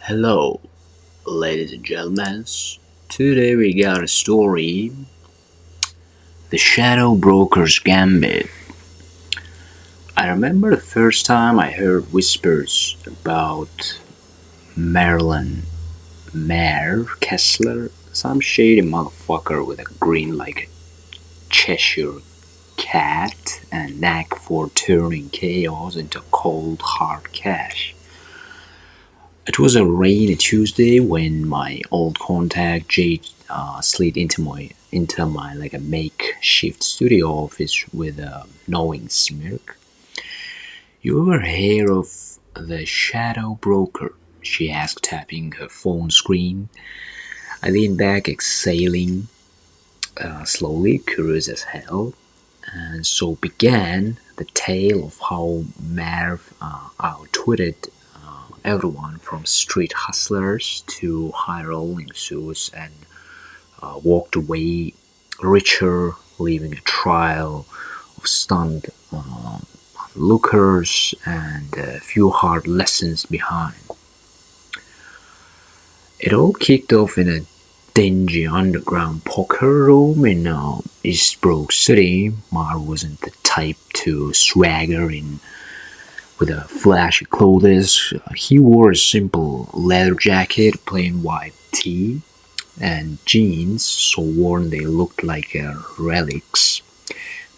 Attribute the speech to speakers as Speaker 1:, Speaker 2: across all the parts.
Speaker 1: Hello, ladies and gentlemen. Today we got a story, The Shadow Broker's Gambit. I remember the first time I heard whispers about Marilyn Marv Kessler, some shady motherfucker with a grin like a Cheshire cat and knack for turning chaos into cold hard cash. It was a rainy Tuesday when my old contact Jade slid into my like a makeshift studio office with a knowing smirk. "You ever hear of the shadow broker?" she asked, tapping her phone screen. I leaned back, exhaling slowly, curious as hell. And so began the tale of how Marv outwitted everyone from street hustlers to high-rolling suits and walked away richer, leaving a trail of stunned lookers and a few hard lessons behind. It all kicked off in a dingy underground poker room in East Brook City. Marv wasn't the type to swagger in with a flashy clothes. He wore a simple leather jacket, plain white tee, and jeans so worn they looked like relics.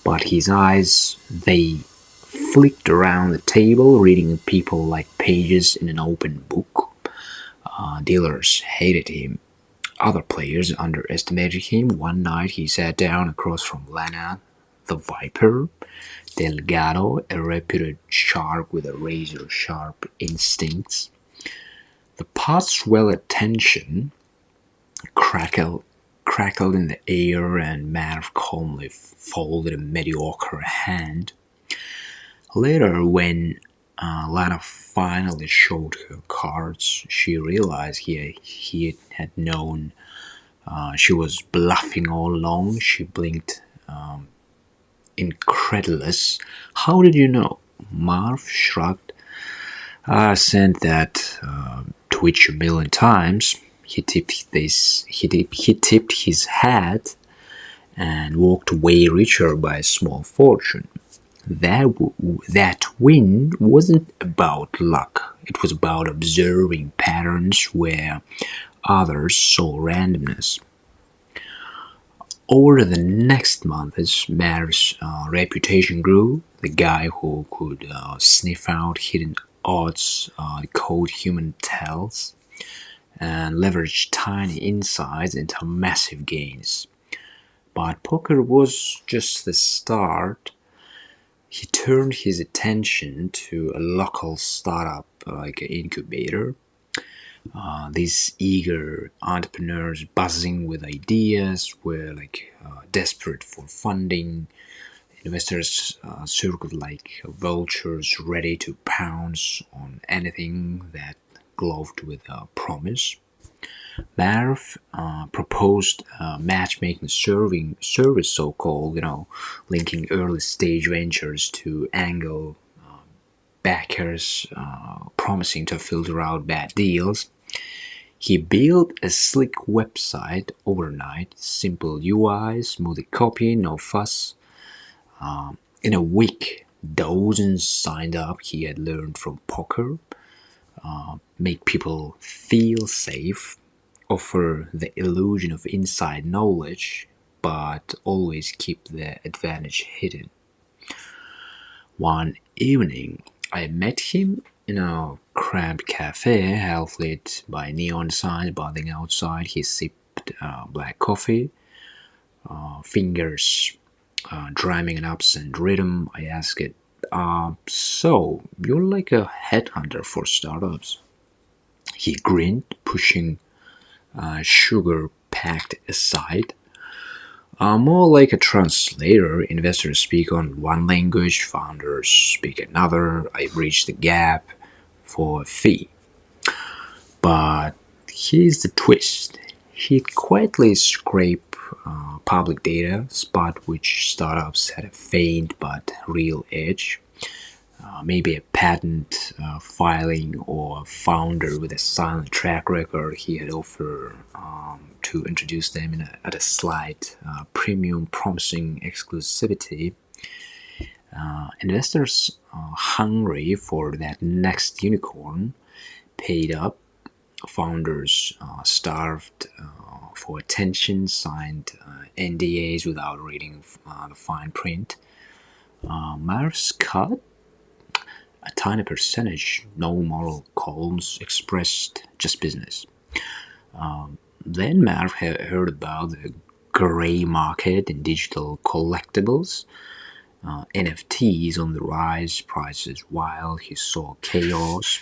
Speaker 1: But his eyes, they flicked around the table, reading people like pages in an open book. Dealers hated him. Other players underestimated him. One night he sat down across from Lana, the Viper Delgado, a reputed shark with razor-sharp instincts. The pot swelled tension crackled in the air, and Marv calmly folded a mediocre hand. Later, when Lana finally showed her cards, she realized he had known she was bluffing all along. She blinked, incredulous. "How did you know?" Marv shrugged. "I sent that twitch a million times." He tipped his hat and walked away richer by a small fortune. That win wasn't about luck. It was about observing patterns where others saw randomness. Over the next month, as Marv's reputation grew, the guy who could sniff out hidden odds, decode human tells, and leverage tiny insights into massive gains. But poker was just the start. He turned his attention to a local startup like an incubator. These eager entrepreneurs buzzing with ideas were desperate for funding. Investors circled like vultures ready to pounce on anything that glowed with promise. Marv proposed a matchmaking service, so-called, linking early-stage ventures to angle backers, promising to filter out bad deals. He built a slick website overnight, simple UI, smooth copy, no fuss. In a week, dozens signed up. He had learned from poker, make people feel safe, offer the illusion of inside knowledge, but always keep the advantage hidden. One evening, I met him in a cramped cafe, half lit by neon signs buzzing outside. He sipped black coffee, fingers drumming an absent rhythm. I asked it, "So, you're like a headhunter for startups?" He grinned, pushing sugar packed aside. More like a translator. Investors speak on one language, founders speak another. I bridge the gap for a fee. But here's the twist. He'd quietly scrape public data, spot which startups had a faint but real edge. maybe a patent filing or a founder with a silent track record. He had offered to introduce them at a slight premium, promising exclusivity. Investors hungry for that next unicorn paid up. Founders starved for attention, signed NDAs without reading the fine print. Marv's cut a tiny percentage, no moral columns expressed, just business. Then Marv had heard about the gray market in digital collectibles. NFTs on the rise, prices wild. He saw chaos,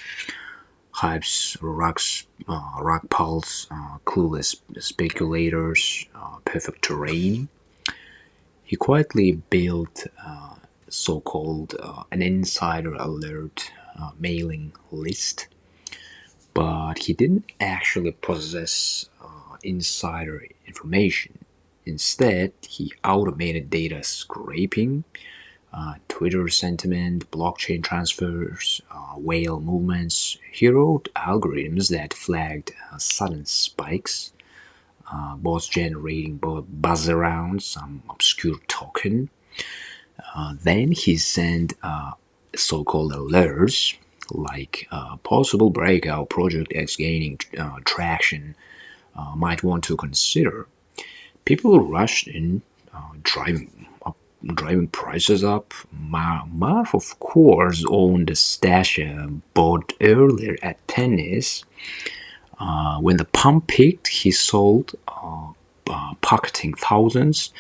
Speaker 1: hypes, rug pulse, clueless speculators, perfect terrain. He quietly built so-called an insider alert mailing list, but he didn't actually possess insider information. Instead, he automated data scraping, Twitter sentiment, blockchain transfers, whale movements. He wrote algorithms that flagged sudden spikes, bots generating buzz around some obscure token. Then he sent so-called alerts like possible breakout project X gaining traction, might want to consider. People rushed in, driving prices up. Marv, of course, owned a stash bought earlier at pennies. When the pump peaked, he sold, pocketing thousands.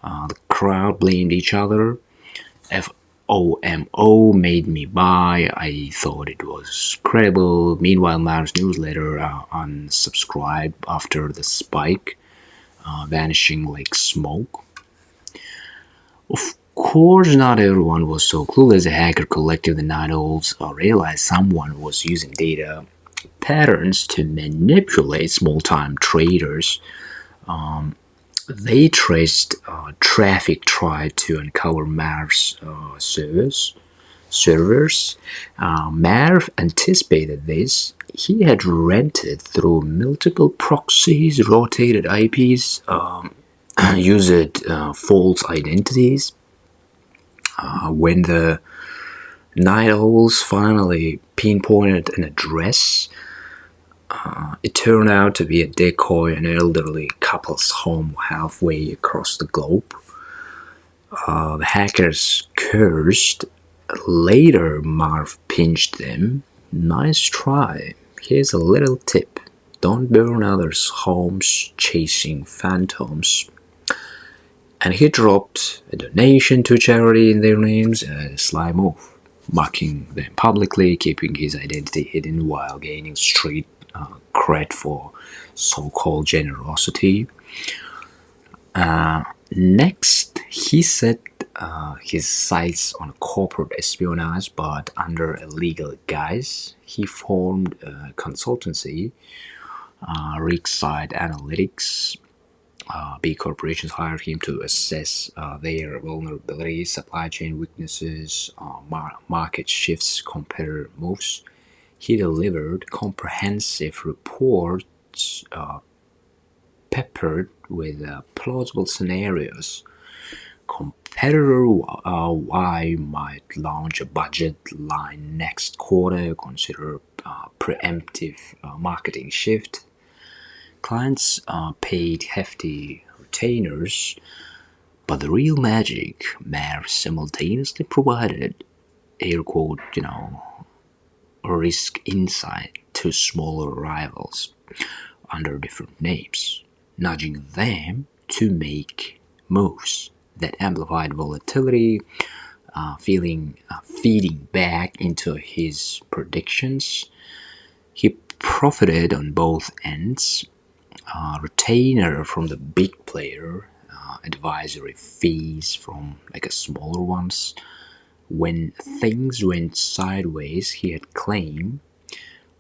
Speaker 1: The crowd blamed each other. FOMO made me buy. I thought it was credible. Meanwhile, Marv's newsletter unsubscribed after the spike, vanishing like smoke. Of course, not everyone was so clueless. A hacker collective, the night owls, realized someone was using data patterns to manipulate small-time traders. They traced traffic, tried to uncover Marv's servers. Marv anticipated this. He had rented through multiple proxies, rotated IPs, used false identities. When the night owls finally pinpointed an address, it turned out to be a decoy, an elderly couple's home halfway across the globe. The hackers cursed. Later, Marv pinched them. Nice try. Here's a little tip. Don't burn others' homes chasing phantoms. And he dropped a donation to charity in their names, a sly move, mocking them publicly, keeping his identity hidden while gaining street cred for so-called generosity. Next, he set his sights on corporate espionage, but under a legal guise. He formed a consultancy, RiskSight Analytics. Big corporations hired him to assess their vulnerabilities, supply chain weaknesses, market shifts, competitor moves. He delivered comprehensive reports peppered with plausible scenarios. Competitor Y might launch a budget line next quarter, consider preemptive marketing shift. Clients paid hefty retainers, but the real magic, Marv simultaneously provided, air quote, risk insight to smaller rivals under different names, nudging them to make moves that amplified volatility, feeding back into his predictions. He profited on both ends. Retainer from the big player, advisory fees from a smaller ones. When things went sideways, he had claimed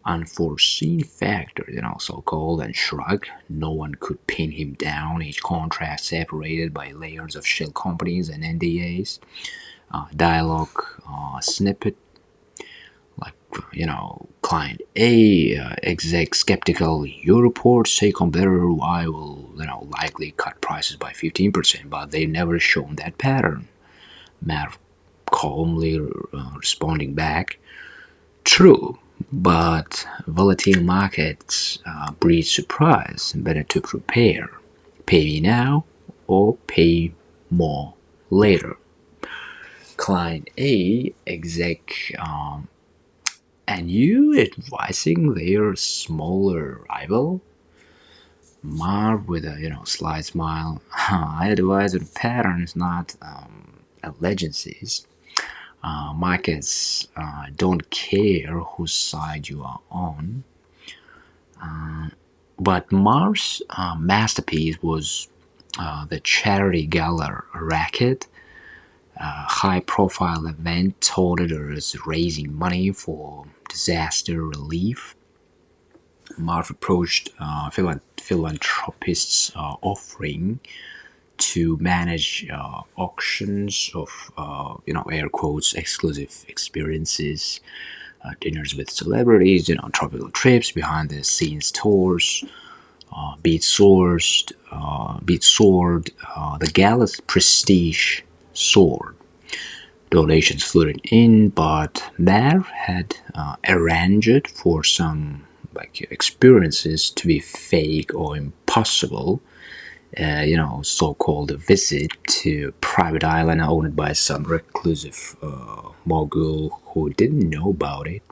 Speaker 1: unforeseen factors, so-called, and shrug. No one could pin him down. Each contract separated by layers of shell companies and NDAs. dialogue snippet, like, client A, exec skeptical. Your reports say competitor Y will, likely cut prices by 15%, but they never shown that pattern. Marv calmly responding back, true, but volatile markets breed surprise. Better to prepare. Pay me now or pay more later. Client A, exec, and you advising their smaller rival? Marv with a sly smile. I advise the patterns, not allegiances. Markets don't care whose side you are on. But Marv's masterpiece was the charity Gala Racket, a high-profile event touted as raising money for disaster relief. Marv approached philanthropists offering to manage auctions of, air quotes, exclusive experiences, dinners with celebrities, tropical trips, behind the scenes tours, beat soared, the gala's prestige soared. Donations flooded in, but Marv had arranged for some experiences to be fake or impossible. So-called visit to a private island owned by some reclusive mogul who didn't know about it.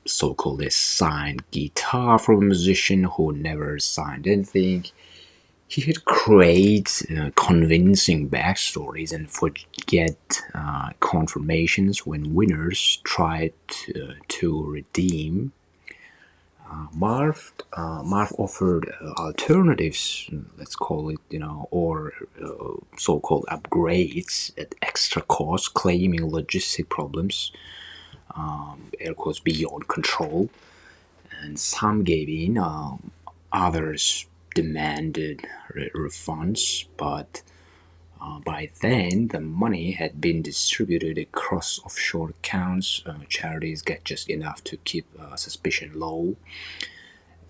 Speaker 1: So-called a signed guitar from a musician who never signed anything. He could create convincing backstories and forget confirmations when winners tried to redeem. Marv offered alternatives, let's call it, or so-called upgrades at extra cost, claiming logistic problems, air quotes, beyond control. And some gave in, others demanded refunds, but by then the money had been distributed across offshore accounts. Charities get just enough to keep suspicion low,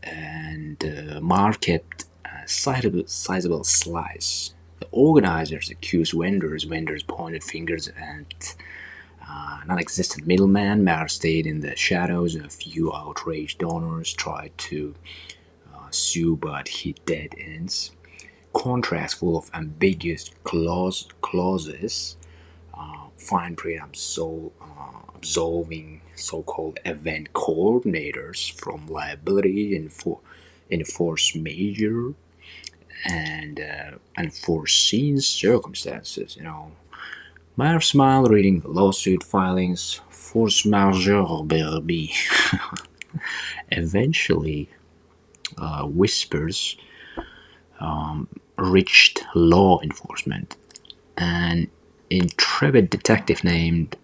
Speaker 1: and Marv kept a sizable slice. The organizers accused vendors pointed fingers at non-existent middleman. Marv stayed in the shadows. A few outraged donors tried to sue, but hit dead ends. Contracts full of ambiguous clauses, fine print absolving so-called event coordinators from liability in force majeure and unforeseen circumstances. Marv smiled reading the lawsuit filings. Force majeure, baby. Eventually, whispers reached law enforcement. An intrepid detective named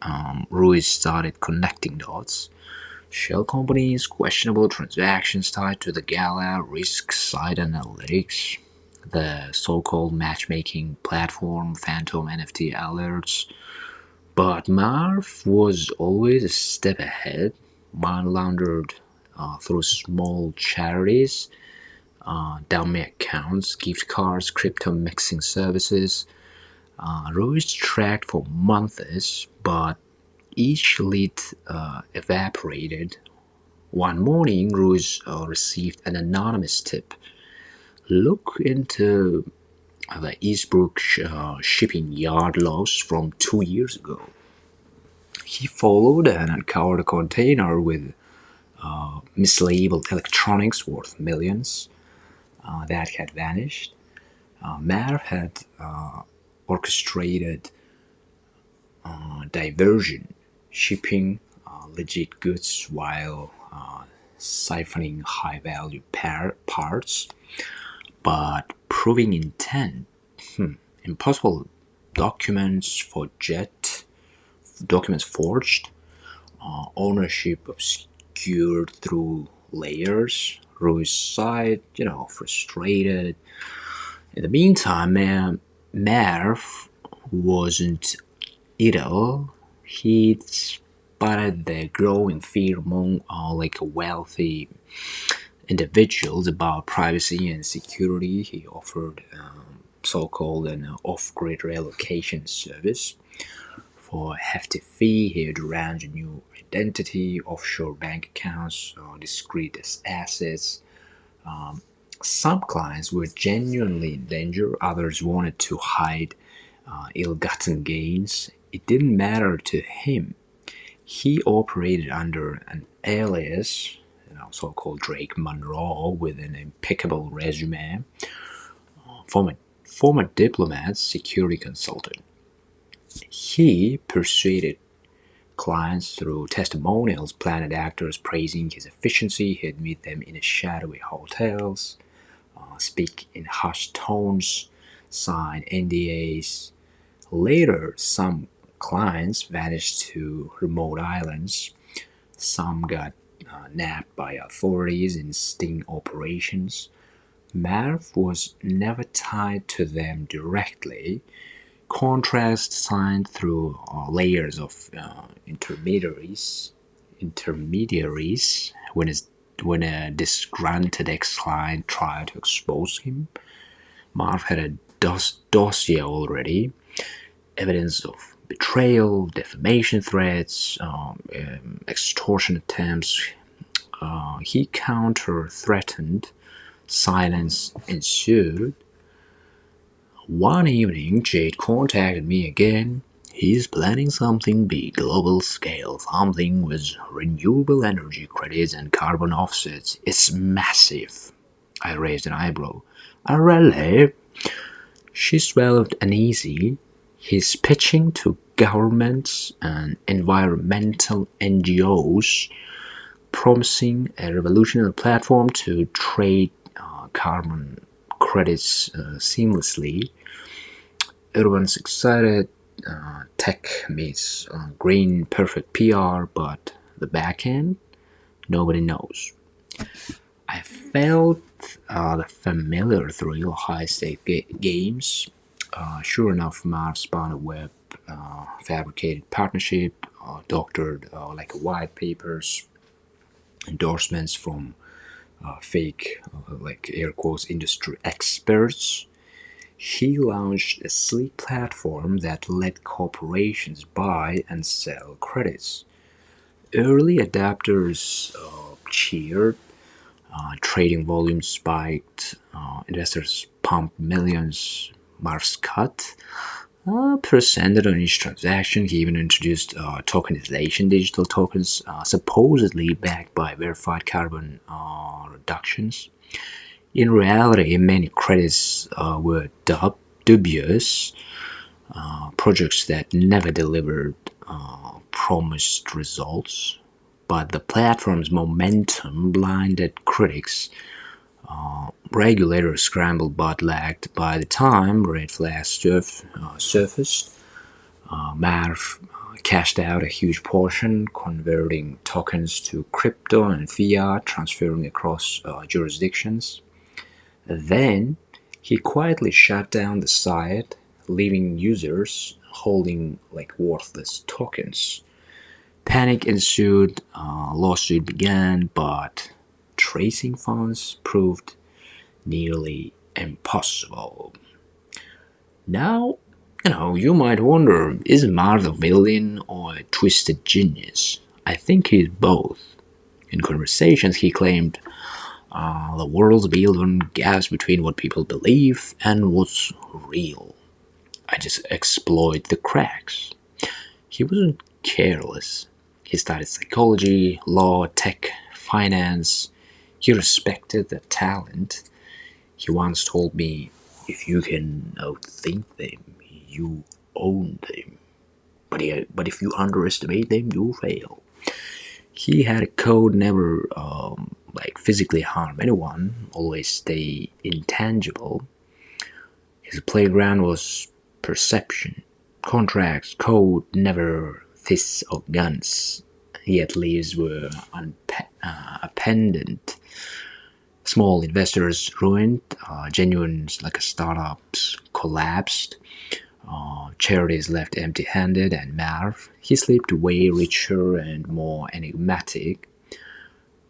Speaker 1: Ruiz started connecting dots. Shell companies, questionable transactions tied to the Gala, RiskSight analytics, the so-called matchmaking platform, phantom NFT alerts. But Marv was always a step ahead. Mine laundered through small charities, dummy accounts, gift cards, crypto mixing services. Ruiz tracked for months, but each lead evaporated. One morning, Ruiz received an anonymous tip. Look into the Eastbrook shipping yard loss from 2 years ago. He followed and uncovered a container with mislabeled electronics worth millions that had vanished. Marv had orchestrated diversion, shipping legit goods while siphoning high-value parts, but proving intent. Impossible documents forged, ownership obscured through layers. Ruiz sighed, frustrated. In the meantime, Marv wasn't idle. He spotted the growing fear among wealthy individuals about privacy and security. He offered so-called an off-grid relocation service. For a hefty fee, he would arrange a new identity, offshore bank accounts, discrete assets. Some clients were genuinely in danger, others wanted to hide ill-gotten gains. It didn't matter to him. He operated under an alias, so-called Drake Monroe, with an impeccable resume. Former diplomat, security consultant. He persuaded clients through testimonials, planet actors praising his efficiency. He'd meet them in shadowy hotels, speak in hushed tones, sign NDAs. Later, some clients vanished to remote islands. Some got nabbed by authorities in sting operations. Marv was never tied to them directly. Contracts signed through layers of intermediaries. When a disgruntled ex-client tried to expose him, Marv had a dossier already, evidence of betrayal, defamation threats, extortion attempts. He counter-threatened. Silence ensued. One evening, Jade contacted me again. He's planning something big, global scale, something with renewable energy credits and carbon offsets. It's massive. I raised an eyebrow. Really? She swallowed uneasy. He's pitching to governments and environmental NGOs, promising a revolutionary platform to trade carbon credits seamlessly. Everyone's excited. Tech meets green perfect PR, but the back end, nobody knows. I felt the familiar thrill of high-stake games. Sure enough, Marv spun a web fabricated partnership, doctored like white papers, endorsements from fake, like air quotes, industry experts. He launched a sleek platform that let corporations buy and sell credits. Early adopters cheered, trading volumes spiked, investors pumped millions. Marv's cut percented on each transaction. He even introduced tokenization, digital tokens, supposedly backed by verified carbon reductions. In reality, many credits were dubious, projects that never delivered promised results. But the platform's momentum blinded critics. Regulators scrambled but lagged. By the time red flags surfaced, Marv cashed out a huge portion, converting tokens to crypto and fiat, transferring across jurisdictions. Then he quietly shut down the site, leaving users holding like worthless tokens. Panic ensued, lawsuit began, but tracing funds proved nearly impossible. Now, you might wonder, is Marv a villain or a twisted genius? I think he's both. In conversations, he claimed the world's built on gaps between what people believe and what's real. I just exploit the cracks. He wasn't careless. He studied psychology, law, tech, finance. He respected the talent. He once told me, if you can outthink them, you own them. But if you underestimate them, you fail. He had a code: never physically harm anyone, always stay intangible. His playground was perception, contracts, code, never fists or guns. Yet leaves were abandoned. Small investors ruined, genuine like startups collapsed. Charity is left empty-handed, and Marv, he slipped away richer and more enigmatic.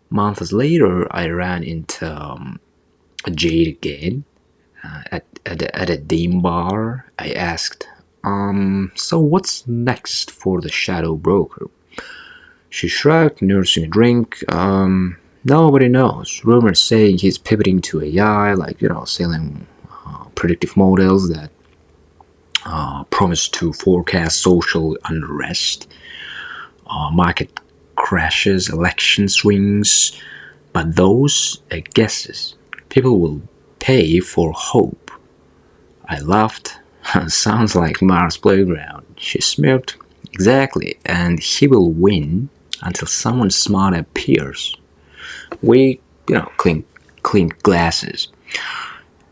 Speaker 1: Months later, I ran into Jade again at a dame bar. I asked, so what's next for the shadow broker? She shrugged, nursing a drink. Nobody knows. Rumors saying he's pivoting to AI, like, selling predictive models that promise to forecast social unrest, market crashes, election swings. But those are guesses. People will pay for hope. I laughed. Sounds like Mars' playground. She smirked. Exactly, and he will win until someone smart appears. We, clink glasses.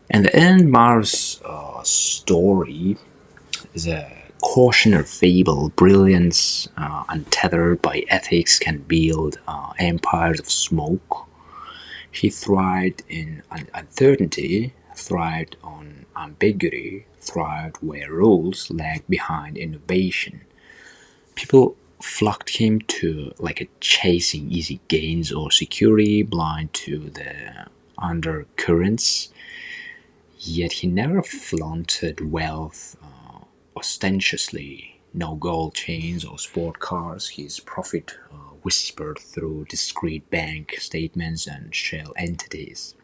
Speaker 1: And the end, Marv's story is a cautionary fable. Brilliance, untethered by ethics, can build empires of smoke. He thrived in uncertainty, thrived on ambiguity, thrived where rules lagged behind innovation. People flocked him to chasing easy gains or security, blind to the undercurrents. Yet he never flaunted wealth ostentatiously. No gold chains or sport cars. His profit whispered through discreet bank statements and shell entities.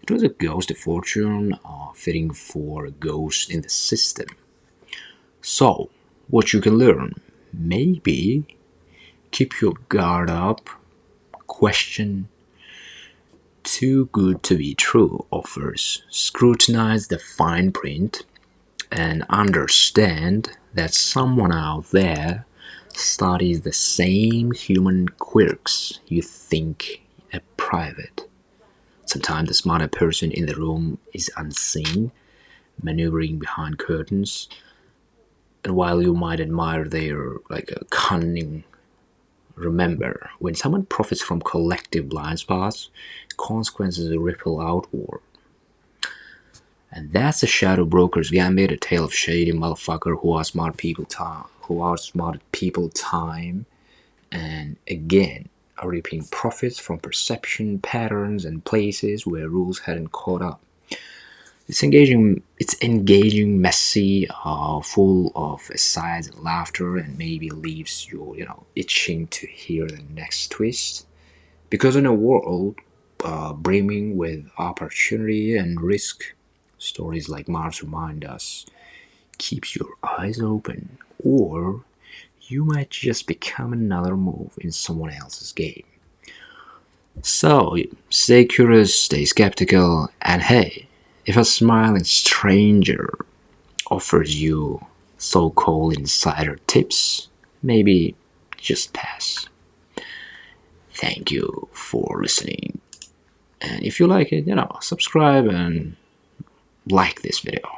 Speaker 1: It was a ghost of fortune, fitting for a ghost in the system. So, what you can learn? Maybe keep your guard up, question too good to be true offers, scrutinize the fine print, and understand that someone out there studies the same human quirks you think are private. Sometimes the smarter person in the room is unseen, maneuvering behind curtains, and while you might admire their cunning, remember, when someone profits from collective blind spots, consequences ripple outward. And that's the shadow broker's gambit, a tale of shady motherfucker who outsmarted people time and again are reaping profits from perception patterns and places where rules hadn't caught up. It's engaging, messy, full of asides and laughter, and maybe leaves you, itching to hear the next twist. Because in a world brimming with opportunity and risk, stories like Mars remind us, keeps your eyes open, or you might just become another move in someone else's game. So, stay curious, stay skeptical, and hey, if a smiling stranger offers you so-called insider tips, maybe just pass. Thank you for listening. And if you like it, subscribe and like this video.